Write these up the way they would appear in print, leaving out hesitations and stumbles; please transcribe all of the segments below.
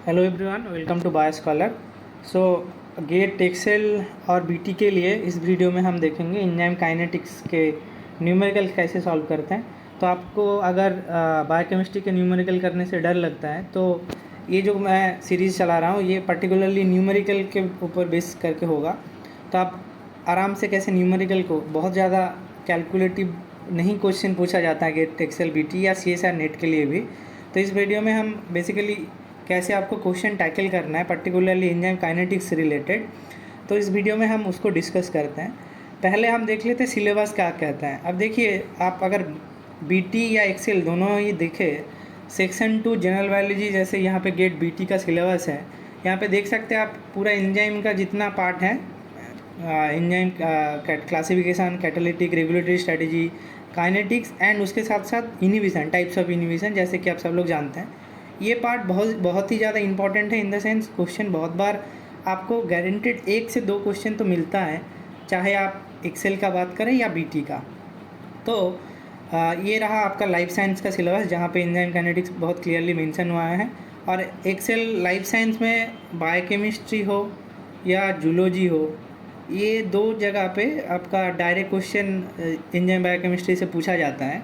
Hello everyone, welcome to Bioscholar. So GATE XL और BT के लिए इस वीडियो में हम देखेंगे एंजाइम काइनेटिक्स के न्यूमेरिकल कैसे सॉल्व करते हैं। तो आपको अगर बायोकेमिस्ट्री के न्यूमेरिकल करने से डर लगता है तो ये जो मैं सीरीज़ चला रहा हूँ ये पर्टिकुलरली न्यूमेरिकल के ऊपर बेस करके होगा। तो आप आराम से कैसे न्यूमेरिकल को बहुत ज़्यादा कैलकुलेटिव नहीं क्वेश्चन पूछा जाता है गेट एक्सेल बीटी या सीएसआर नेट के लिए भी। तो इस वीडियो में हम बेसिकली कैसे आपको क्वेश्चन टैकल करना है पर्टिकुलरली एंजाइम काइनेटिक्स से रिलेटेड, तो इस वीडियो में हम उसको डिस्कस करते हैं। पहले हम देख लेते हैं सिलेबस क्या कहता है। अब देखिए, आप अगर बीटी या एक्सेल दोनों ही देखें, सेक्शन 2 जनरल बायोलॉजी जैसे यहाँ पे गेट बीटी का सिलेबस है, यहाँ पे देख सकते हैं आप पूरा एंजाइम का जितना पार्ट है, enzyme classification, catalytic, regulatory strategy, kinetics and उसके साथ साथ इनिबिशन, टाइप्स ऑफ इनिबिशन, जैसे कि आप सब लोग जानते हैं। ये पार्ट बहुत ही ज़्यादा इंपॉर्टेंट है इन द सेंस क्वेश्चन बहुत बार आपको गारंटेड 1 से 2 क्वेश्चन तो मिलता है, चाहे आप एक्सेल का बात करें या बीटी का। तो ये रहा आपका लाइफ साइंस का सिलेबस जहाँ पे एंजाइम काइनेटिक्स बहुत क्लियरली मेंशन हुआ है। और एक्सेल लाइफ साइंस में बायोकेमिस्ट्री हो या जूलॉजी हो, ये 2 जगह पे आपका डायरेक्ट क्वेश्चन एंजाइम बायोकेमिस्ट्री से पूछा जाता है।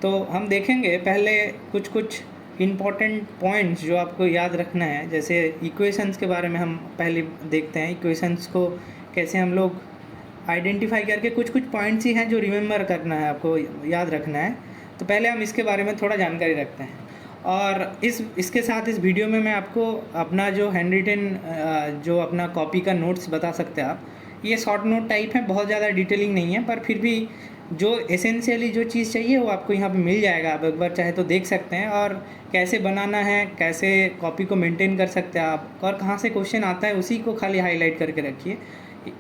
तो हम देखेंगे पहले कुछ इम्पॉर्टेंट पॉइंट्स जो आपको याद रखना है। जैसे इक्वेशंस के बारे में हम पहले देखते हैं, इक्वेशंस को कैसे हम लोग आइडेंटिफाई करके कुछ पॉइंट्स ही हैं जो रिमेंबर करना है, आपको याद रखना है। तो पहले हम इसके बारे में थोड़ा जानकारी रखते हैं। और इसके साथ इस वीडियो में मैं आपको अपना जो हैंड रिटन जो अपना कॉपी का नोट्स बता सकते हैं आप। ये शॉर्ट नोट टाइप है, बहुत ज़्यादा डिटेलिंग नहीं है, पर फिर भी जो एसेंशियली जो चीज़ चाहिए वो आपको यहाँ पे मिल जाएगा। आप एक बार चाहे तो देख सकते हैं, और कैसे बनाना है, कैसे कॉपी को मेंटेन कर सकते हैं आप, और कहाँ से क्वेश्चन आता है उसी को खाली हाईलाइट करके रखिए।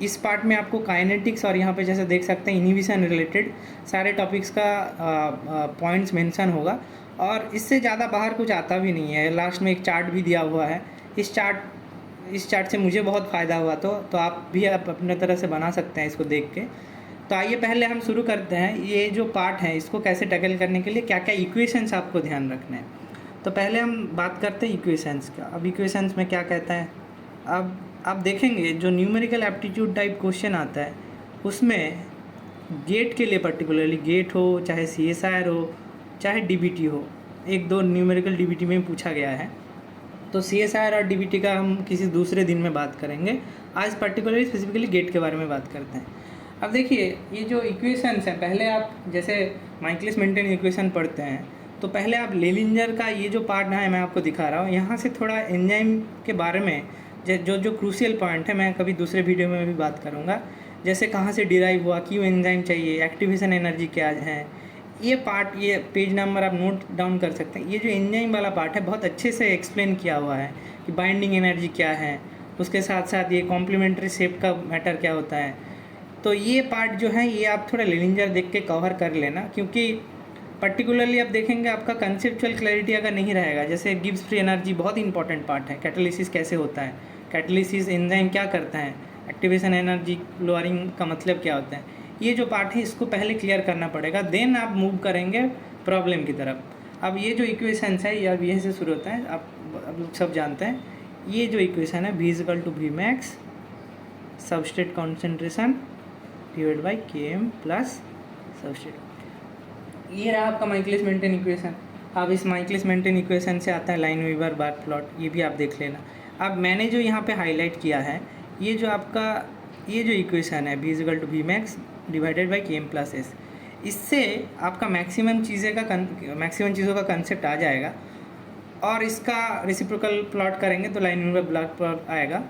इस पार्ट में आपको काइनेटिक्स और यहाँ पे जैसे देख सकते हैं इनिबिशन रिलेटेड सारे टॉपिक्स का पॉइंट्स मेंशन होगा, और इससे ज़्यादा बाहर कुछ आता भी नहीं है। लास्ट में एक चार्ट भी दिया हुआ है। इस चार्ट से मुझे बहुत फ़ायदा हुआ, तो आप भी आप अपने तरह से बना सकते हैं इसको देख के। तो आइए पहले हम शुरू करते हैं। ये जो पार्ट है इसको कैसे टैकल करने के लिए क्या क्या इक्वेशंस आपको ध्यान रखना है। तो पहले हम बात करते हैं इक्वेशंस का। अब इक्वेशंस में क्या कहता है, अब आप देखेंगे जो न्यूमेरिकल एप्टीट्यूड टाइप क्वेश्चन आता है उसमें गेट के लिए पर्टिकुलरली, गेट हो चाहे सीएसआर हो चाहे डीबीटी हो, 1-2 न्यूमेरिकल डीबीटी में पूछा गया है। तो सीएसआर और डीबीटी का हम किसी दूसरे दिन में बात करेंगे। आज पर्टिकुलरली स्पेसिफिकली गेट के बारे में बात करते हैं। अब देखिए, ये जो इक्वेशंस हैं, पहले आप जैसे माइकलिस मेंटेन इक्वेशन पढ़ते हैं तो पहले आप लेलिंजर का ये जो पार्ट है मैं आपको दिखा रहा हूँ। यहाँ से थोड़ा एंजाइम के बारे में जो क्रूशियल पॉइंट है मैं कभी दूसरे वीडियो में भी बात करूँगा। जैसे कहाँ से डिराइव हुआ, क्यों एंजाइम चाहिए, एक्टिवेशन एनर्जी क्या है, ये पार्ट, ये पेज नंबर आप नोट डाउन कर सकते हैं। ये जो एंजाइम वाला पार्ट है बहुत अच्छे से एक्सप्लेन किया हुआ है कि बाइंडिंग एनर्जी क्या है, उसके साथ साथ ये कॉम्प्लीमेंट्री शेप का मैटर क्या होता है। तो ये पार्ट जो है ये आप थोड़ा लेलिंजर देख के कवर कर लेना, क्योंकि पर्टिकुलरली आप देखेंगे आपका कंसेप्चुअल क्लैरिटी अगर नहीं रहेगा। जैसे गिब्स फ्री एनर्जी बहुत इंपॉर्टेंट पार्ट है, कैटालिसिस कैसे होता है, कैटालिसिस एंजाइम क्या करता है, एक्टिवेशन एनर्जी लोअरिंग का मतलब क्या होता है, ये जो पार्ट है इसको पहले क्लियर करना पड़ेगा, देन आप मूव करेंगे प्रॉब्लम की तरफ। अब ये जो इक्वेशंस है ये अब यहीं से शुरू होता है, आप लोग सब जानते हैं। ये जो इक्वेशन है V equal to V max substrate concentration divide by Km plus substrate, ये रहा आपका माइकलिस मेंटेन इक्वेशन। अब इस माइकलिस मेंटेन इक्वेशन से आता है लाइन वीवर बार्क प्लॉट, ये भी आप देख लेना। अब मैंने जो यहाँ पे हाईलाइट किया है ये जो आपका ये जो इक्वेशन है V equal to V max divided by Km plus S, इससे आपका मैक्सिमम चीज़ों का कंसेप्ट आ जाएगा, और इसका रेसिप्रोकल प्लॉट करेंगे तो लाइन वीवर बार्क प्लॉट आएगा।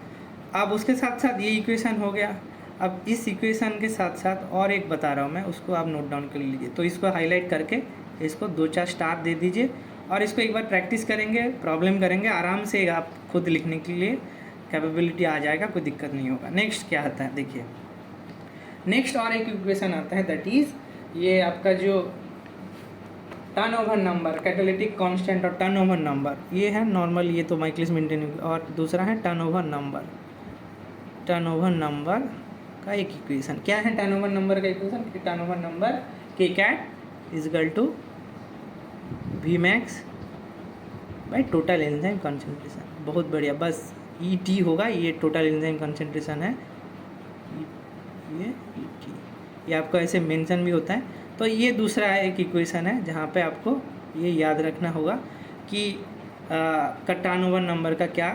अब उसके साथ साथ ये इक्वेशन हो गया। अब इस इक्वेशन के साथ साथ और एक बता रहा हूँ मैं, उसको आप नोट डाउन कर लीजिए। तो इसको हाईलाइट करके इसको 2-4 स्टार दे दीजिए, और इसको एक बार प्रैक्टिस करेंगे, प्रॉब्लम करेंगे, आराम से आप खुद लिखने के लिए कैपेबिलिटी आ जाएगा, कोई दिक्कत नहीं होगा। नेक्स्ट क्या आता है देखिए, नेक्स्ट और एक इक्वेशन आता है, दैट इज़ ये आपका जो टर्नओवर नंबर, कैटालिटिक कांस्टेंट और टर्नओवर नंबर, ये है नॉर्मल, ये तो माइकलिस मेंटेन, और दूसरा है टर्नओवर नंबर। टर्नओवर नंबर का एक इक्वेशन क्या है, टर्नओवर नंबर का इक्वेशन, टर्नओवर नंबर के cat is equal to V max by total enzyme concentration. बहुत बढ़िया, बस ET होगा, ये टोटल एंजाइम कंसंट्रेशन है, ये ET, ये आपको ऐसे मेंशन भी होता है। तो ये दूसरा एक इक्वेशन है जहाँ पे आपको ये याद रखना होगा कि टर्नओवर नंबर का क्या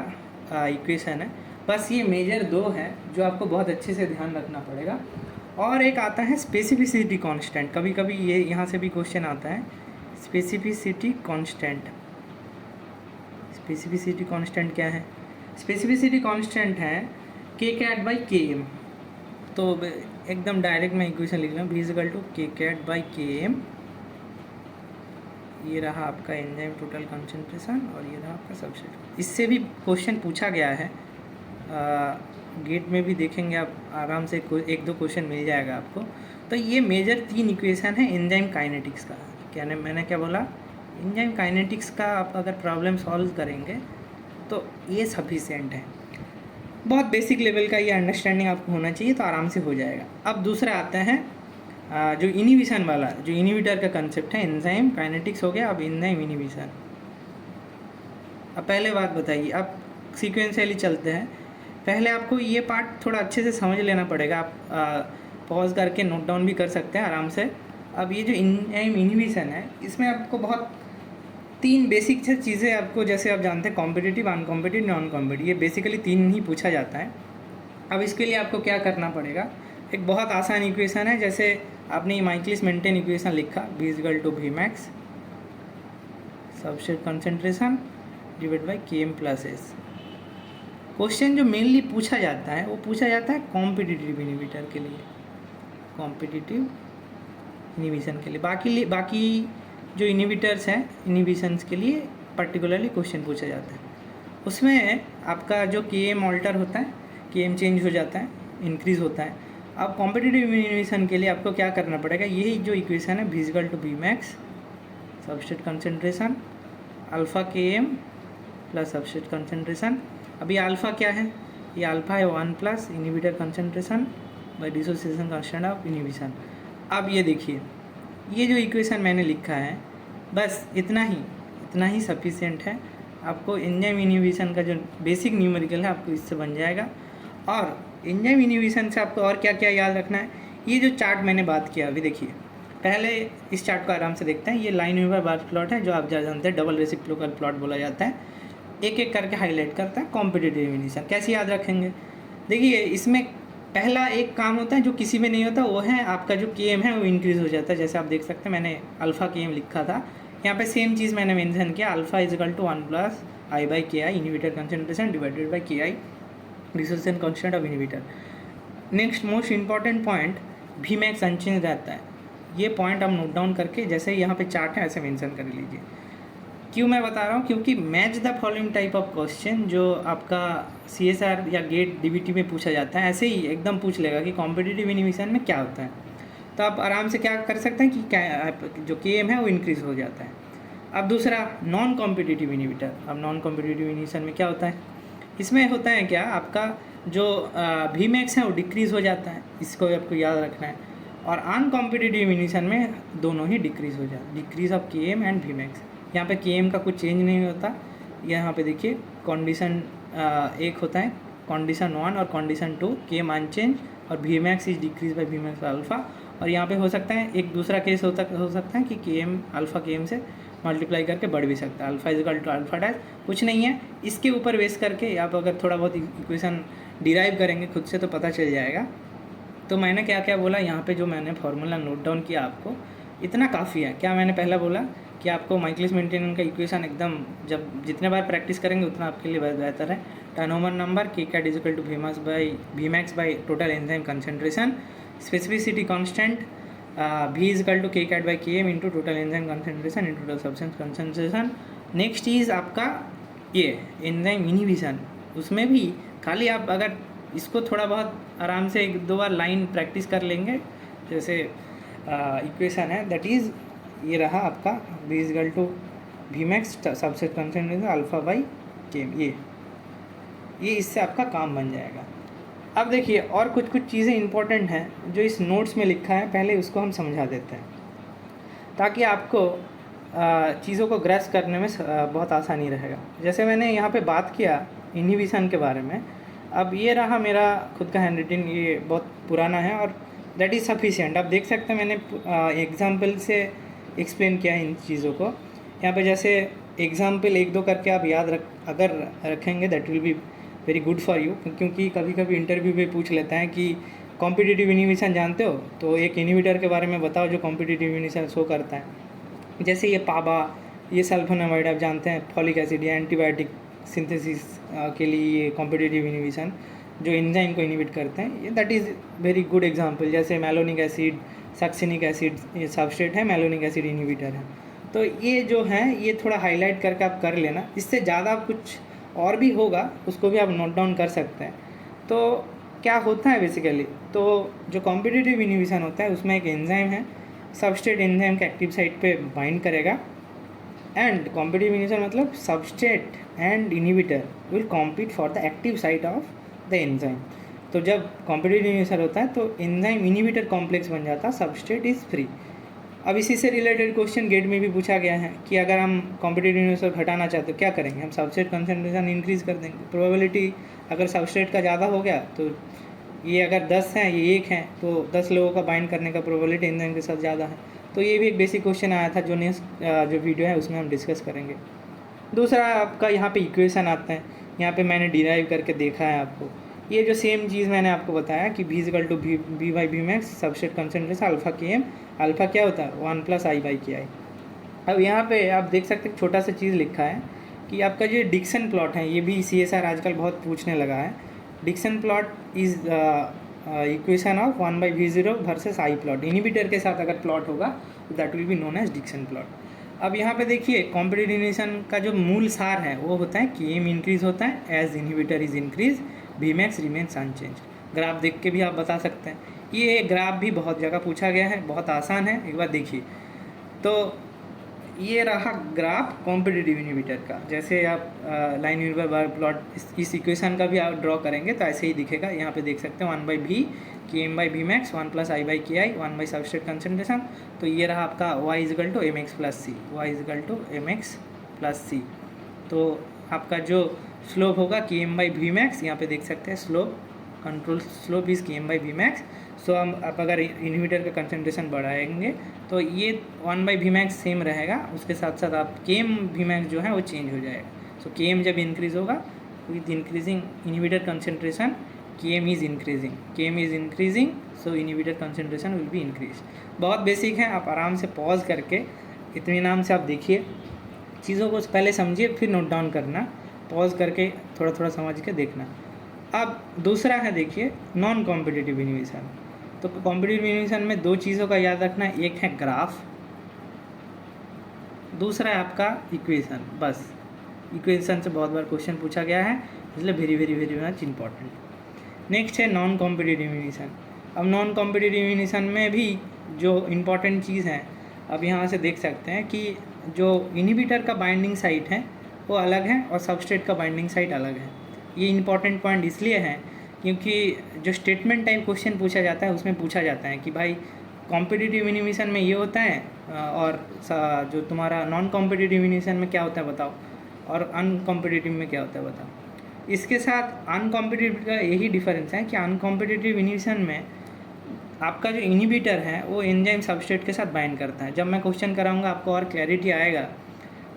इक्वेशन है। बस ये मेजर दो है जो आपको बहुत अच्छे से ध्यान रखना पड़ेगा। और एक आता है स्पेसिफिसिटी कांस्टेंट, कभी कभी ये यहाँ से भी क्वेश्चन आता है, स्पेसिफिसिटी कांस्टेंट। स्पेसिफिसिटी कांस्टेंट क्या है? स्पेसिफिसिटी कांस्टेंट है के कैट बाई के एम। तो एकदम डायरेक्ट मैं इक्वेशन लिख रहा हूँ, V के कैट बाई के एम। ये रहा आपका एंजाइम टोटल कंसंट्रेशन और ये रहा आपका सबस्ट्रेट। इससे भी क्वेश्चन पूछा गया है, गेट में भी देखेंगे आप आराम से, एक दो क्वेश्चन मिल जाएगा आपको। तो ये मेजर 3 इक्वेशन है एंजाइम काइनेटिक्स का। क्या मैंने क्या बोला? एंजाइम काइनेटिक्स का आप अगर प्रॉब्लम सॉल्व करेंगे तो ये सफिशिएंट है। बहुत बेसिक लेवल का ये अंडरस्टैंडिंग आपको होना चाहिए, तो आराम से हो जाएगा। अब दूसरा आता है जो इनिबिशन वाला, जो इनिबिटर का कंसेप्ट है। एंजाइम काइनेटिक्स हो गया, अब एंजाइम इनिबिशन। अब पहले बात बताइए, अब सीक्वेंशियली चलते हैं। पहले आपको ये पार्ट थोड़ा अच्छे से समझ लेना पड़ेगा। आप पॉज करके नोट डाउन भी कर सकते हैं आराम से। अब ये जो एंजाइम इनिबिशन है, इसमें आपको बहुत 3 बेसिक चीज़ें आपको, जैसे आप जानते हैं कॉम्पिटिटिव, अनकॉम्पिटिटिव, नॉन कॉम्पिटिटिव, ये बेसिकली 3 ही पूछा जाता है। अब इसके लिए आपको क्या करना पड़ेगा? एक बहुत आसान इक्वेशन है, जैसे आपने माइकलिस मेंटेन इक्वेशन लिखा, V/Vmax substrate concentration divide by Km plus S। Question जो मेनली पूछा जाता है वो पूछा जाता है कॉम्पिटिटिव इनिबिटर के लिए, कॉम्पिटिटिव इनिबिशन के लिए। बाकी जो इनिबिटर्स हैं, इनिबिशंस के लिए पर्टिकुलरली क्वेश्चन पूछा जाता है। उसमें आपका जो Km ऑल्टर होता है, Km चेंज हो जाता है, इंक्रीज़ होता है। अब कॉम्पिटिटिव इनिबिशन के लिए आपको क्या करना पड़ेगा? यही जो इक्वेशन है, V/Vmax substrate concentration alpha Km plus substrate concentration. अब ये अल्फ़ा क्या है? ये अल्फ़ा है 1 plus inhibitor concentration by dissociation constant of inhibition. अब ये देखिए, ये जो इक्वेशन मैंने लिखा है, बस इतना ही सफिशिएंट है। आपको एंजाइम इनिबिशन का जो बेसिक न्यूमेरिकल है आपको इससे बन जाएगा। और एंजाइम इनिबिशन से आपको और क्या क्या याद रखना है? ये जो चार्ट मैंने बात किया, अभी देखिए, पहले इस चार्ट को आराम से देखते हैं। ये लाइनवीवर बार प्लॉट है, जो आप जानते हैं डबल रेसिप्रोकल प्लॉट बोला जाता है। एक एक करके हाईलाइट करता है कॉम्पिटिटिव इनिबिशन। कैसे याद रखेंगे? देखिए, इसमें पहला एक काम होता है जो किसी में नहीं होता, वो है आपका जो Km है वो इंक्रीज़ हो जाता है। जैसे आप देख सकते हैं, मैंने अल्फ़ा Km लिखा था, यहाँ पे सेम चीज़ मैंने मेंशन किया, alpha = 1 plus I/Ki inhibitor concentration divided by Ki dissociation constant of inhibitor. Next most important point, Vmax unchange रहता है। ये पॉइंट आप नोट डाउन करके, जैसे यहाँ पे चार्ट है ऐसे मेंशन कर लीजिए। क्यों मैं बता रहा हूँ? क्योंकि match the following type of question जो आपका CSR या गेट DBT में पूछा जाता है, ऐसे ही एकदम पूछ लेगा कि कॉम्पिटिटिव इनिबिशन में क्या होता है। तो आप आराम से क्या कर सकते हैं कि जो Km है वो इंक्रीज़ हो जाता है। अब दूसरा, नॉन कॉम्पिटिटिव इनिबिटर। अब नॉन कॉम्पिटिटिव इनिबिशन में क्या होता है? इसमें होता है क्या, आपका जो Vmax है वो डिक्रीज़ हो जाता है, इसको आपको याद रखना है। और अनकॉम्पिटिटिव इनिबिशन में दोनों ही डिक्रीज़ हो जाता है, decrease of Km and Vmax। यहाँ पे Km का कुछ चेंज नहीं होता। यहाँ पे देखिए, कंडीशन एक होता है, कंडीशन 1 और कंडीशन 2, Km अनचेंज और Vmax is decrease by Vmax alpha. और यहाँ पे हो सकता है एक दूसरा केस हो सकता है कि Km अल्फ़ा Km से मल्टीप्लाई करके बढ़ भी सकता है, अल्फ़ा = अल्फ़ा डैश। कुछ नहीं है, इसके ऊपर बेस करके आप अगर थोड़ा बहुत इक्वेशन डिराइव करेंगे खुद से तो पता चल जाएगा। तो मैंने क्या क्या बोला यहाँ पे, जो मैंने फार्मूला नोट डाउन किया, आपको इतना काफ़ी है। क्या मैंने पहला बोला कि आपको माइकलिस मेंटेन का इक्वेशन एकदम, जब जितने बार प्रैक्टिस करेंगे उतना आपके लिए बेहतर है। Turnover number K cat = Vmax by total enzyme concentration, specificity constant V = K cat by Km into total enzyme concentration into total substance concentration. Next is आपका ये एंजाइम इनिबिशन। उसमें भी खाली आप अगर इसको थोड़ा बहुत आराम से 1-2 बार लाइन प्रैक्टिस कर लेंगे, जैसे इक्वेशन है दैट इज़ ये रहा आपका V = Vmax subset concentration alpha by Km। ये इससे आपका काम बन जाएगा। अब देखिए, और कुछ चीज़ें इंपॉर्टेंट हैं जो इस नोट्स में लिखा है, पहले उसको हम समझा देते हैं ताकि आपको चीज़ों को ग्रैस्प करने में बहुत आसानी रहेगा। जैसे मैंने यहाँ पे बात किया इनहिबिशन के बारे में, अब ये रहा मेरा खुद का हैंड रिटन, ये बहुत पुराना है और दैट इज़ सफिशिएंट। आप देख सकते हैं मैंने एग्जांपल से एक्सप्लेन किया है इन चीज़ों को। यहाँ पे जैसे एग्जांपल 1-2 करके आप अगर रखेंगे that will be very good for you, क्योंकि कभी कभी इंटरव्यू में पूछ लेता है कि कॉम्पिटिटिव इनहिबिशन जानते हो, तो एक इनहिबिटर के बारे में बताओ जो कॉम्पिटिटिव इनहिबिशन शो करता है। जैसे ये पाबा, ये सल्फोनामाइड आप जानते हैं, फॉलिक एसिड, ये एंटीबायोटिक सिंथेसिस के लिए ये कॉम्पिटिटिव इनहिबिशन जो एंजाइम को इनहिबिट करते हैं, ये that is very good example. जैसे मैलोनिक एसिड, सक्सिनिक एसिड, ये सबस्ट्रेट है, मैलोनिक एसिड इनहिबिटर है। तो ये जो है ये थोड़ा हाईलाइट करके आप कर लेना, इससे ज़्यादा कुछ और भी होगा उसको भी आप नोट डाउन कर सकते हैं। तो क्या होता है बेसिकली, तो जो कॉम्पिटिटिव इनहिबिशन होता है उसमें एक एंजाइम है, सबस्ट्रेट एंजाइम के एक्टिव साइट पे बाइंड करेगा, एंड कॉम्पिटिटिव इनहिबिशन मतलब substrate and inhibitor will compete for the active site of the enzyme. तो जब कॉम्पिटिटिव इनहिबिशन होता है तो एंजाइम इनहिबिटर कॉम्प्लेक्स बन जाता है, सबस्ट्रेट इज़ फ्री। अब इसी से रिलेटेड क्वेश्चन गेट में भी पूछा गया है कि अगर हम कॉम्पिटिटिव इनहिबिशन घटाना चाहते हो क्या करेंगे, हम सबस्ट्रेट कंसंट्रेशन इंक्रीज़ कर देंगे। प्रोबेबिलिटी अगर सबस्ट्रेट का ज़्यादा हो गया तो ये अगर 10 हैं ये 1 है तो 10 लोगों का बाइंड करने का प्रोबेबिलिटी एंजाइम के साथ ज़्यादा है। तो ये भी एक बेसिक क्वेश्चन आया था जो नेक्स्ट जो वीडियो है उसमें हम डिस्कस करेंगे। दूसरा आपका यहाँ पे इक्वेशन आता है, यहाँ पे मैंने डिराइव करके देखा है आपको। ये जो सेम चीज़ मैंने आपको बताया कि V equal to V by V max substrate concentration alpha K M, alpha क्या होता है 1 + I/Ki। अब यहाँ पे आप देख सकते हैं छोटा सा चीज़ लिखा है कि आपका जो डिक्सन प्लॉट है, ये भी CSR आजकल बहुत पूछने लगा है। Dixon plot is equation of 1/V0 versus I plot. Inhibitor के साथ अगर प्लॉट होगा तो that will be known as Dixon plot. अब यहाँ पे देखिए कॉम्पिटिटिव इनहिबिशन का जो मूल सार है वो होता है कि एम इंक्रीज़ होता है as inhibitor is increase, Vmax remains unchange. Graph देख के भी आप बता सकते हैं। ये ग्राफ भी बहुत जगह पूछा गया है, बहुत आसान है, एक बार देखिए। तो ये रहा ग्राफ कॉम्पिटिटिव इनहिबिटर का। जैसे आप लाइन यूनिवर बार प्लॉट इस इक्वेशन का भी आप ड्रॉ करेंगे तो ऐसे ही दिखेगा। यहाँ पे देख सकते हैं 1/V Km/Vmax 1 + I/Ki 1 substrate concentration. तो ये रहा आपका y = mx + c, y = mx + c। तो आपका जो स्लोप होगा Km/Vmax, यहाँ पे देख सकते हैं slope, control slope is Km/Vmax। सो हम आप अगर इनहिबिटर का कंसंट्रेशन बढ़ाएंगे तो ये 1/Vmax सेम रहेगा, उसके साथ साथ आप Km/Vmax जो है वो चेंज हो जाएगा। सो Km जब इंक्रीज़ होगा with increasing inhibitor concentration Km is increasing, so inhibitor concentration will be increase. बहुत बेसिक है, आप आराम से पॉज करके इत्मीनान से आप देखिए, चीज़ों को पहले समझिए फिर नोट डाउन करना, पॉज करके थोड़ा थोड़ा समझ के देखना। अब दूसरा है देखिए नॉन कॉम्पिटिटिव इनहिबिशन। तो कॉम्पिटिटिव इनहिबिशन में 2 चीज़ों का याद रखना, एक है ग्राफ, दूसरा है आपका इक्वेशन। बस इक्वेशन से बहुत बार क्वेश्चन पूछा गया है, इसलिए very very very much important. Next है नॉन कॉम्पिटिटिव इनहिबिशन। अब नॉन कॉम्पिटिटिव इनहिबिशन में भी जो इम्पॉर्टेंट चीज़ है, अब यहाँ से देख सकते हैं कि जो इनहिबिटर का बाइंडिंग साइट है वो अलग है और सबस्ट्रेट का बाइंडिंग साइट अलग है। ये इंपॉर्टेंट पॉइंट इसलिए है क्योंकि जो स्टेटमेंट टाइप क्वेश्चन पूछा जाता है उसमें पूछा जाता है कि भाई कॉम्पिटिटिव इनहिबिशन में ये होता है और जो तुम्हारा नॉन कॉम्पिटिटिव इनहिबिशन में क्या होता है बताओ, और अनकॉम्पिटिटिव में क्या होता है बताओ। इसके साथ अनकॉम्पिटिटिव का यही डिफरेंस है कि अनकॉम्पिटिटिव इनहिबिशन में आपका जो इनहिबिटर है वो एंजाइम सबस्ट्रेट के साथ बाइंड करता है। जब मैं क्वेश्चन कराऊंगा आपको और क्लैरिटी आएगा।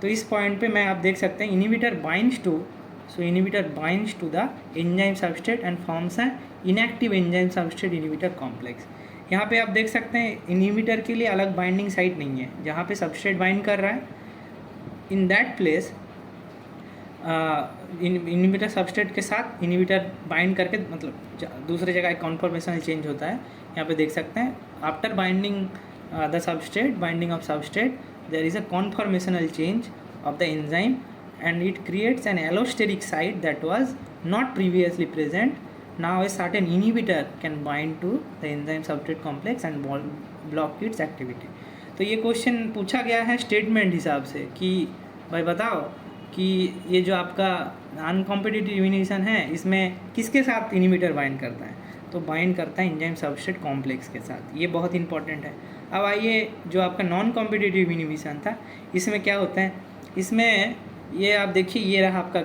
तो इस पॉइंट पे मैं आप देख सकते हैं inhibitor binds to, so inhibitor binds to the enzyme substrate and forms an inactive enzyme substrate inhibitor complex. यहाँ पे आप देख सकते हैं इनहिबिटर के लिए अलग बाइंडिंग साइट नहीं है, जहाँ पे सबस्ट्रेट बाइंड कर रहा है in that place inhibitor substrate के साथ इनहिबिटर बाइंड करके मतलब दूसरे जगह एक कॉन्फॉर्मेशनल चेंज होता है। यहाँ पे देख सकते हैं after binding the substrate, binding of substrate, there is a conformational change of the enzyme and it creates an allosteric site that was not previously present. Now a certain inhibitor can bind to the enzyme substrate complex and block its activity. तो ये question पूछा गया है statement हिसाब से कि भाई बताओ कि ये जो आपका अनकॉम्पिटिटिव इनहिबिशन है इसमें किसके साथ इनहिबिटर बाइंड करता है, तो बाइंड करता है एंजाइम सबस्ट्रेट कॉम्प्लेक्स के साथ। ये बहुत इंपॉर्टेंट है। अब आइए जो आपका नॉन कॉम्पिटिटिव इनहिबिशन था, इसमें क्या होता है, इसमें ये आप देखिए, ये रहा आपका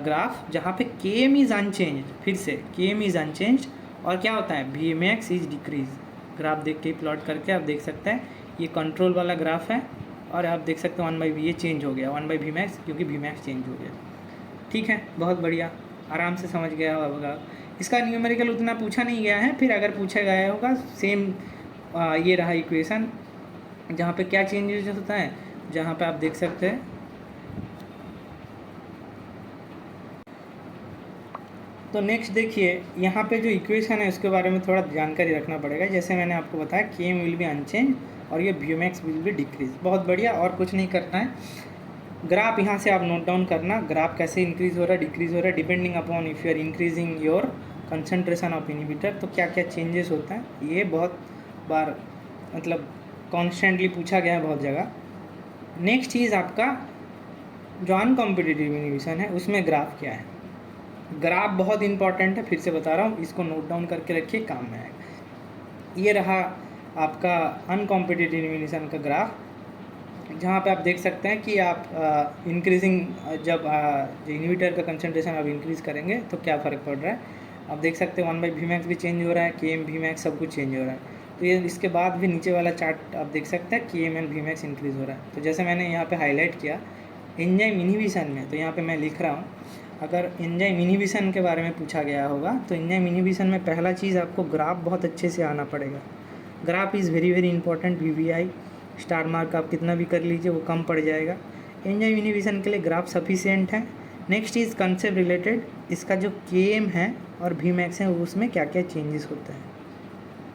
ग्राफ जहाँ पे Km इज़ अनचेंज, फिर से Km इज़ अनचेंज, और क्या होता है Vmax इज़ डिक्रीज। ग्राफ देख के प्लॉट करके आप देख सकते हैं, ये कंट्रोल वाला ग्राफ है, और आप देख सकते हो 1/V ये चेंज हो गया, 1/Vmax, क्योंकि Vmax चेंज हो गया। ठीक है, बहुत बढ़िया, आराम से समझ गया होगा। इसका न्यूमेरिकल उतना पूछा नहीं गया है, फिर अगर पूछा गया होगा सेम ये रहा इक्वेशन, जहाँ पे क्या चेंजेस होता है, जहाँ पे आप देख सकते हैं। तो नेक्स्ट देखिए, यहाँ पे जो इक्वेशन है उसके बारे में थोड़ा जानकारी रखना पड़ेगा। जैसे मैंने आपको बताया Km विल बी अनचेंज और ये Vmax विल बी डिक्रीज। बहुत बढ़िया, और कुछ नहीं करना है। ग्राफ यहाँ से आप नोट डाउन करना, ग्राफ कैसे इंक्रीज हो रहा है, डिक्रीज हो रहा है, depending upon if you are increasing your concentration of inhibitor, तो क्या क्या चेंजेस होता है। ये बहुत बार मतलब कॉन्स्टेंटली पूछा गया है बहुत जगह। नेक्स्ट चीज़ आपका जो अनकॉम्पिटिटिव इनहिबिशन है उसमें ग्राफ क्या है। ग्राफ बहुत इंपॉर्टेंट है, फिर से बता रहा हूँ, इसको नोट डाउन करके रखिए, काम में आएगा। ये रहा आपका अनकॉम्पिटिटिव इनहिबिशन का ग्राफ, जहाँ पे आप देख सकते हैं कि आप इंक्रीजिंग जब जो इनहिबिटर का कंसंट्रेशन आप इंक्रीज़ करेंगे तो क्या फ़र्क पड़ रहा है। आप देख सकते हैं 1/Vmax भी चेंज हो रहा है, Km Vmax सब कुछ चेंज हो रहा है। तो ये इसके बाद भी नीचे वाला चार्ट आप देख सकते हैं Km एंड Vmax इंक्रीज़ हो रहा है। तो जैसे मैंने यहाँ पे हाईलाइट किया एंजाइम इनहिबिशन में, तो यहाँ पे मैं लिख रहा हूँ, अगर एंजाइम इनहिबिशन के बारे में पूछा गया होगा तो एंजाइम इनहिबिशन में पहला चीज़ आपको ग्राफ बहुत अच्छे से आना पड़ेगा। Graph is very very important. VVI star mark आप कितना भी कर लीजिए वो कम पड़ जाएगा। एंजाइम इनहिबिशन के लिए ग्राफ सफिशिएंट है। नेक्स्ट इज़ कंसेप्ट रिलेटेड, इसका जो Km है और Vmax है उसमें क्या क्या चेंजेस होता है,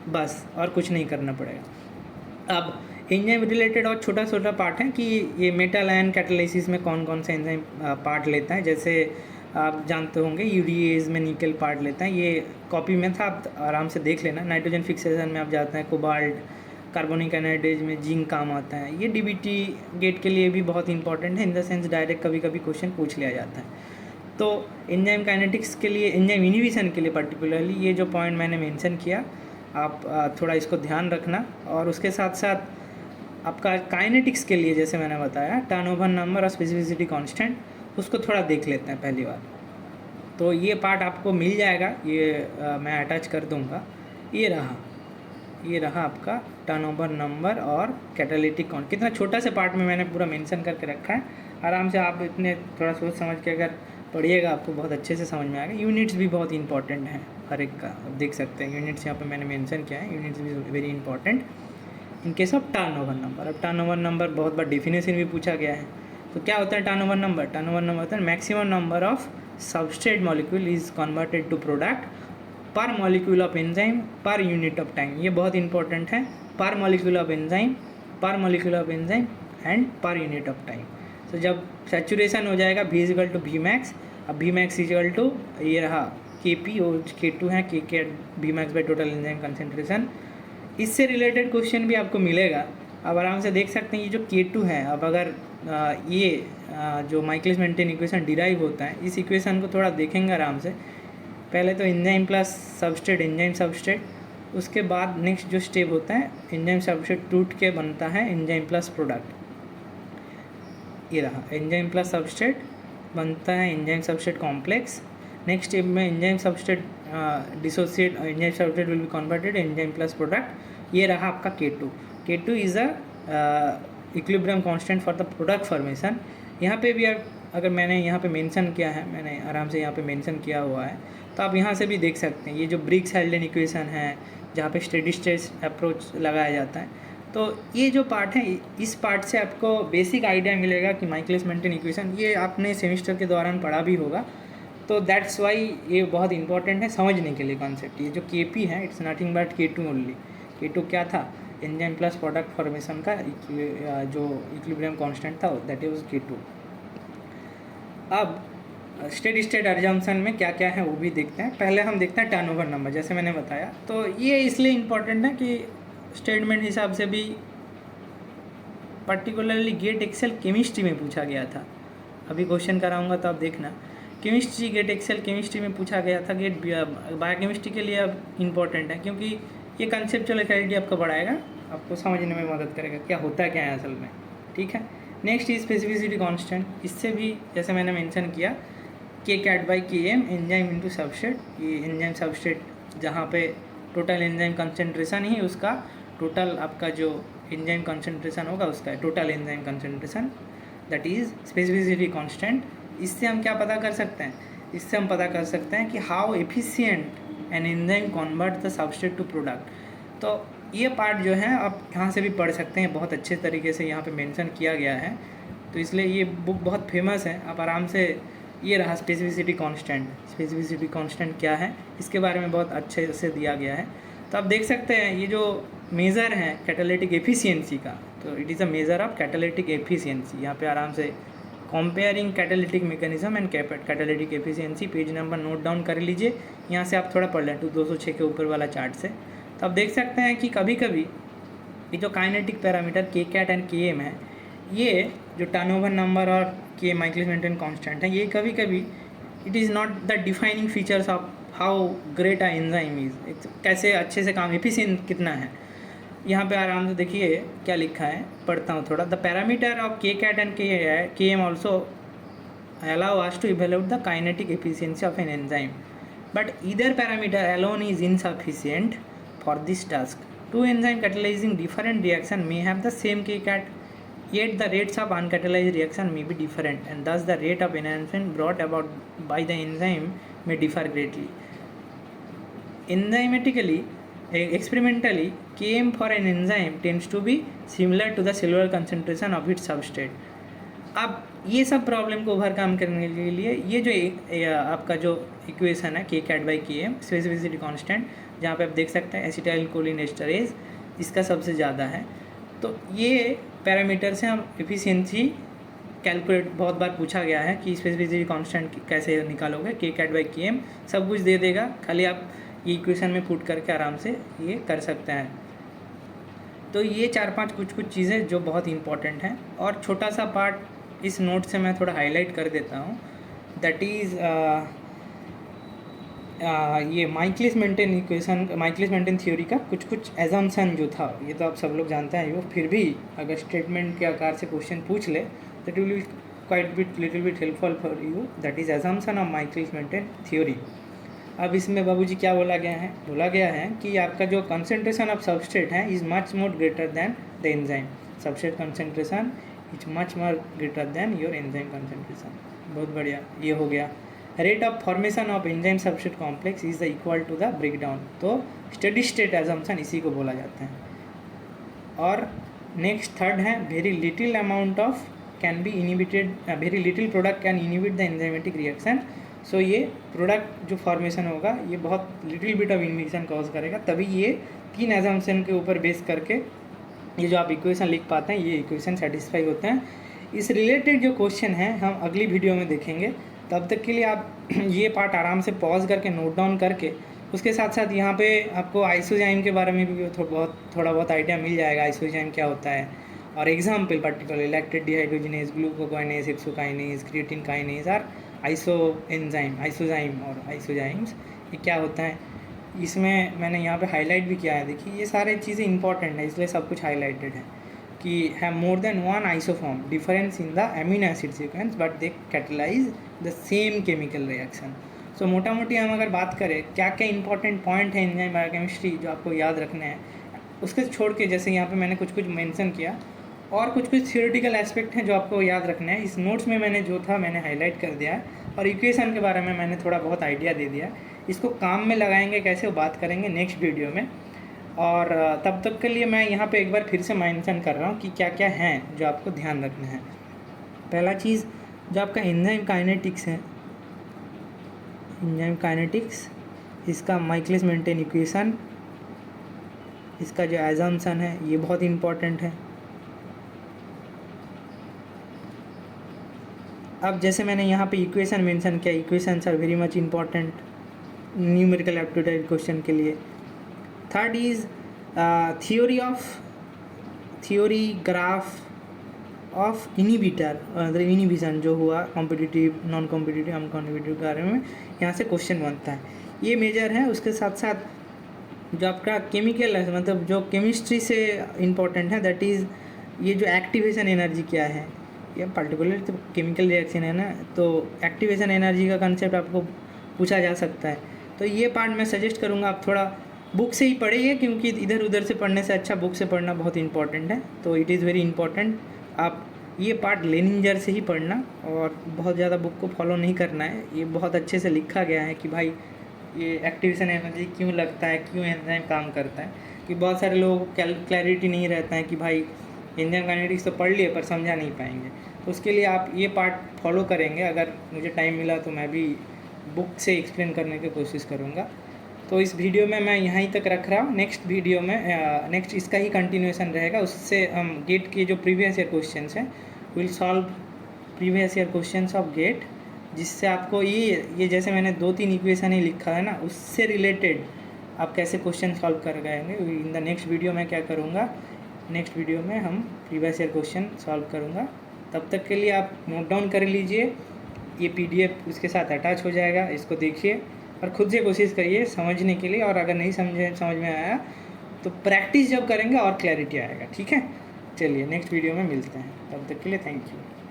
बस, और कुछ नहीं करना पड़ेगा। अब एंजाइम रिलेटेड और छोटा छोटा पार्ट है कि ये मेटल आयन कैटालिसिस में कौन कौन सा एंजाइम पार्ट लेता है। जैसे आप जानते होंगे यूरिएज में निकल पार्ट लेता है, ये कॉपी में था, आप आराम से देख लेना। नाइट्रोजन फिक्सेशन में आप जाते हैं, कोबाल्ट, कार्बोनिक एनाइड्रेज में जिंक काम आता है। ये DBT गेट के लिए भी बहुत इंपॉर्टेंट है, इन द सेंस डायरेक्ट कभी कभी क्वेश्चन पूछ लिया जाता है। तो एंजाइम काइनेटिक्स के लिए, एंजाइम इनहिबिशन के लिए पर्टिकुलरली ये जो पॉइंट मैंने मेंशन किया, आप थोड़ा इसको ध्यान रखना। और उसके साथ साथ आपका काइनेटिक्स के लिए जैसे मैंने बताया टर्नओवर नंबर और स्पेसिफिसिटी कांस्टेंट, उसको थोड़ा देख लेते हैं पहली बार। तो ये पार्ट आपको मिल जाएगा, ये मैं अटैच कर दूंगा। ये रहा आपका टर्नओवर नंबर और कैटालिटिक काउंट। कितना छोटा से पार्ट में मैंने पूरा मेंशन करके रखा है। आराम से आप इतने थोड़ा सोच समझ के अगर पढ़िएगा आपको बहुत अच्छे से समझ में आएगा। यूनिट्स भी बहुत इंपॉर्टेंट हैं हर एक का, आप देख सकते हैं यूनिट्स यहाँ पे मैंने मेंशन किया है। यूनिट्स भी very important in case of turnover number. अब टर्नओवर नंबर बहुत बार डेफिनेशन भी पूछा गया है। तो क्या होता है टर्नओवर नंबर? टर्नओवर नंबर होता है maximum number of substrate molecule is converted to product per molecule of enzyme per unit of time. ये बहुत इंपॉर्टेंट है, per molecule of enzyme, per molecule of enzyme and per unit of time. तो जब saturation हो जाएगा V equal to Vmax, अब Vmax equal to ये रहा Kp और K2 है, K Vmax by total enzyme concentration. इससे रिलेटेड क्वेश्चन भी आपको मिलेगा, अब आराम से देख सकते हैं। ये जो K2 है, अब अगर जो माइकलिस मेंटेन इक्वेशन डिराइव होता है, इस इक्वेशन को थोड़ा देखेंगे आराम से। पहले तो enzyme plus substrate, enzyme substrate, उसके बाद नेक्स्ट जो स्टेप होता है एंजाइम सबस्ट्रेट टूट के बनता है एंजाइम प्लस प्रोडक्ट। ये रहा एंजाइम प्लस सबस्ट्रेट बनता है enzyme substrate complex. Next step में enzyme substrate dissociate, enzyme substrate will be converted enzyme plus product. ये रहा आपका K2। K2 is a equilibrium constant for the product formation. यहाँ पे भी अगर मैंने यहाँ पे मेंशन किया है, मैंने आराम से यहाँ पे मेंशन किया हुआ है, तो आप यहाँ से भी देख सकते हैं। ये जो ब्रिग्स-हेल्डेन इक्वेशन है, जहाँ पे स्टेडी स्टेट अप्रोच लगाया जाता है, तो ये जो पार्ट है, इस पार्ट से आपको बेसिक आइडिया मिलेगा कि माइकलिस मेंटेन इक्वेशन, ये आपने सेमिस्टर के दौरान पढ़ा भी होगा। तो दैट्स वाई ये बहुत इंपॉर्टेंट है समझने के लिए कॉन्सेप्ट। ये जो Kp है, it's nothing but K2 only. K2 क्या था? एंजाइम प्लस प्रोडक्ट फॉर्मेशन का जो इक्विलिब्रियम कांस्टेंट था, दैट इज K2। अब स्टेडी स्टेट एग्जाम्पशन में क्या क्या है वो भी देखते हैं। पहले हम देखते हैं टर्नओवर नंबर, जैसे मैंने बताया। तो ये इसलिए इम्पोर्टेंट है कि स्टेटमेंट हिसाब से भी पर्टिकुलरली गेट एक्सेल केमिस्ट्री में पूछा गया था। अभी क्वेश्चन कराऊंगा तो आप देखना। केमिस्ट्री, गेट एक्सेल केमिस्ट्री में पूछा गया था। गेट बायोकेमिस्ट्री के लिए अब इम्पोर्टेंट है, क्योंकि ये कंसेप्चुअल क्लैरिटी आपको बढ़ाएगा। आपको समझने में मदद करेगा क्या होता क्या है असल में, ठीक है। Next is specificity constant. इससे भी जैसे मैंने मेंशन किया के कैट बाई के एम एंजाइम इनटू सबस्ट्रेट, ये एंजाइम सबस्ट्रेट जहाँ पे टोटल एंजाइम कंसंट्रेशन ही उसका टोटल आपका जो एंजाइम कंसंट्रेशन होगा उसका total enzyme concentration, that is specificity constant. इससे हम क्या पता कर सकते हैं, इससे हम पता कर सकते हैं कि how efficient an enzyme convert the substrate to product. तो ये पार्ट जो है आप यहाँ से भी पढ़ सकते हैं, बहुत अच्छे तरीके से यहाँ पे मेंशन किया गया है, तो इसलिए ये बुक बहुत फेमस है। आप आराम से, ये रहा स्पेसिफिसिटी कांस्टेंट। स्पेसिफिसिटी कांस्टेंट क्या है इसके बारे में बहुत अच्छे से दिया गया है। तो आप देख सकते हैं ये जो मेज़र है कैटालिटिक एफिशिएंसी का, तो it is a measure of catalytic efficiency. यहाँ पे आराम से comparing catalytic mechanism and catalytic efficiency, page number note down कर लीजिए, यहाँ से आप थोड़ा पढ़ लें 206 के ऊपर वाला चार्ट से। तो आप देख सकते हैं कि कभी कभी ये जो काइनेटिक पैरामीटर के कैट एंड के एम है, ये जो टर्नओवर नंबर और के माइकलिस मेंटेन कांस्टेंट है, ये कभी कभी it is not the defining features of how great a enzyme is, कैसे अच्छे से काम एफिशिएंट कितना है। यहाँ पे आराम से देखिए क्या लिखा है, पढ़ता हूँ थोड़ा। द पैरामीटर ऑफ के कैट एंड के am also allow us to evaluate the kinetic efficiency of an enzyme, but either parameter alone is insufficient for this task. Two enzymes catalyzing different reaction may have the same kcat, yet the rates of uncatalyzed reaction may be different, and thus the rate of enhancement brought about by the enzyme may differ greatly. Enzymatically, experimentally, Km for an enzyme tends to be similar to the cellular concentration of its substrate. अब ये सब problem को overcome करने के लिए ये जो आपका जो इक्वेशन है के कैट बाई के एम स्पेसिफिसिटी कांस्टेंट, जहाँ पे आप देख सकते हैं एसिटाइल कोलिन एस्टरेज इसका सबसे ज़्यादा है, तो ये पैरामीटर से हम एफिशिएंसी कैलकुलेट, बहुत बार पूछा गया है कि स्पेसिफिसिटी कांस्टेंट कैसे निकालोगे, के कैट बाई के एम सब कुछ दे देगा, खाली आप ये इक्वेशन में पुट करके आराम से ये कर सकते हैं। तो ये 4-5 कुछ चीज़ें जो बहुत इंपॉर्टेंट हैं, और छोटा सा पार्ट इस नोट से मैं थोड़ा हाईलाइट कर देता हूँ, दैट इज़ ये Michaelis Menten equation, Michaelis Menten theory का कुछ एजम्पशन जो था, ये तो आप सब लोग जानते हैं, वो फिर भी अगर स्टेटमेंट के आकार से क्वेश्चन पूछ ले that will B quite little bit helpful for you, that is assumption of Michaelis Menten theory. अब इसमें बाबूजी क्या बोला गया है कि आपका जो कंसंट्रेशन ऑफ सबस्ट्रेट है is much more greater than the enzyme, substrate concentration is much more greater than your enzyme concentration. बहुत बढ़िया, ये हो गया। Rate of formation of enzyme substrate complex is the equal to the breakdown, तो steady state assumption इसी को बोला जाता है। और नेक्स्ट थर्ड है very little amount of can be inhibited, very little product can inhibit the enzymatic reaction. सो ये product जो फॉर्मेशन होगा ये बहुत लिटिल बिट ऑफ इन्हिबिशन कॉज करेगा, तभी ये 3 एजम्पशन के ऊपर बेस करके ये जो आप इक्वेशन लिख पाते हैं, ये इक्वेशन सेटिस्फाई होते हैं। इस रिलेटेड जो क्वेश्चन है हम अगली वीडियो में देखेंगे, तब तक के लिए आप ये पार्ट आराम से पॉज करके नोट डाउन करके, उसके साथ साथ यहाँ पे आपको आइसोजाइम के बारे में भी थोड़ा बहुत आइडिया मिल जाएगा, आइसोजाइम क्या होता है, और example particular lactate dehydrogenase, glucokinase, hexokinase, creatine kinase और आइसोजाइम और आइसोजाइम्स, ये क्या होता है, इसमें मैंने यहाँ पे हाईलाइट भी किया है। देखिए ये सारी चीज़ें इंपॉर्टेंट है, इसलिए सब कुछ हाईलाइटेड है कि have more than one isoform, difference in the amino acid sequence but they catalyse the same chemical reaction. So मोटा मोटी हम अगर बात करें क्या क्या इंपॉर्टेंट पॉइंट है एंजाइम बायोकेमिस्ट्री जो आपको याद रखना है, उसके छोड़ के जैसे यहाँ पे मैंने कुछ मेंशन किया, और कुछ थियोरेटिकल एस्पेक्ट हैं जो आपको याद रखना है। इस नोट्स में मैंने जो था मैंने हाईलाइट कर दिया है, और इक्वेशन के बारे में मैंने थोड़ा बहुत आइडिया दे दिया। इसको काम में लगाएंगे कैसे, वो बात करेंगे नेक्स्ट वीडियो में। और तब तक के लिए मैं यहाँ पे एक बार फिर से मेंशन कर रहा हूँ कि क्या क्या हैं जो आपको ध्यान रखना है। पहला चीज़ जो आपका एंजाइम काइनेटिक्स है, एंजाइम काइनेटिक्स, इसका माइकलिस मेंटेन इक्वेशन, इसका जो एजम्पशन है ये बहुत इंपॉर्टेंट है। अब जैसे मैंने यहाँ पे इक्वेशन मेंशन किया, equations are very much important numerical aptitude question के लिए। Third is theory graph of inhibitor, मतलब इनिबिशन जो हुआ कॉम्पिटिटिव, नॉन कॉम्पिटिटिव, अनकॉम्पिटिटिव के बारे में यहाँ से क्वेश्चन बनता है, ये मेजर है। उसके साथ साथ जो आपका केमिकल है, मतलब जो केमिस्ट्री से इम्पोर्टेंट है, दैट इज़ ये जो एक्टिवेशन एनर्जी क्या है, ये पर्टिकुलर तो केमिकल रिएक्शन है ना, तो एक्टिवेशन एनर्जी का कंसेप्ट आपको पूछा जा सकता है। तो ये पार्ट मैं सजेस्ट करूँगा आप थोड़ा बुक से ही पढ़िए, क्योंकि इधर उधर से पढ़ने से अच्छा बुक से पढ़ना बहुत इंपॉर्टेंट है। तो इट इज़ वेरी इंपॉर्टेंट, आप ये पार्ट लेनिंजर से ही पढ़ना, और बहुत ज़्यादा बुक को फॉलो नहीं करना है। ये बहुत अच्छे से लिखा गया है कि भाई ये एक्टिवेशन एनर्जी क्यों लगता है, क्यों एंजाइम काम करता है, कि बहुत सारे लोगों को क्लैरिटी नहीं रहता है कि भाई एंजाइम काइनेटिक्स तो पढ़ लिए पर समझा नहीं पाएंगे। तो उसके लिए आप ये पार्ट फॉलो करेंगे। अगर मुझे टाइम मिला तो मैं भी बुक से एक्सप्लेन करने की कोशिश करूँगा। तो इस वीडियो में मैं यहीं तक रख रहा हूँ। नेक्स्ट वीडियो में नेक्स्ट इसका ही कंटिन्यूएशन रहेगा। उससे हम गेट के जो प्रीवियस ईयर क्वेश्चंस हैं will solve previous year questions of GATE, जिससे आपको ये जैसे मैंने 2-3 इक्वेशन ही लिखा है ना, उससे रिलेटेड आप कैसे क्वेश्चन सॉल्व कर गएंगे। इन द नेक्स्ट वीडियो में क्या करूँगा, नेक्स्ट वीडियो में हम प्रीवियस ईयर क्वेश्चन सॉल्व करूँगा। तब तक के लिए आप नोट डाउन कर लीजिए, ये PDF उसके साथ अटैच हो जाएगा, इसको देखिए और ख़ुद से कोशिश करिए समझने के लिए। और अगर नहीं समझ में आया तो प्रैक्टिस जब करेंगे और क्लैरिटी आएगा। ठीक है, चलिए नेक्स्ट वीडियो में मिलते हैं, तब तक के लिए थैंक यू।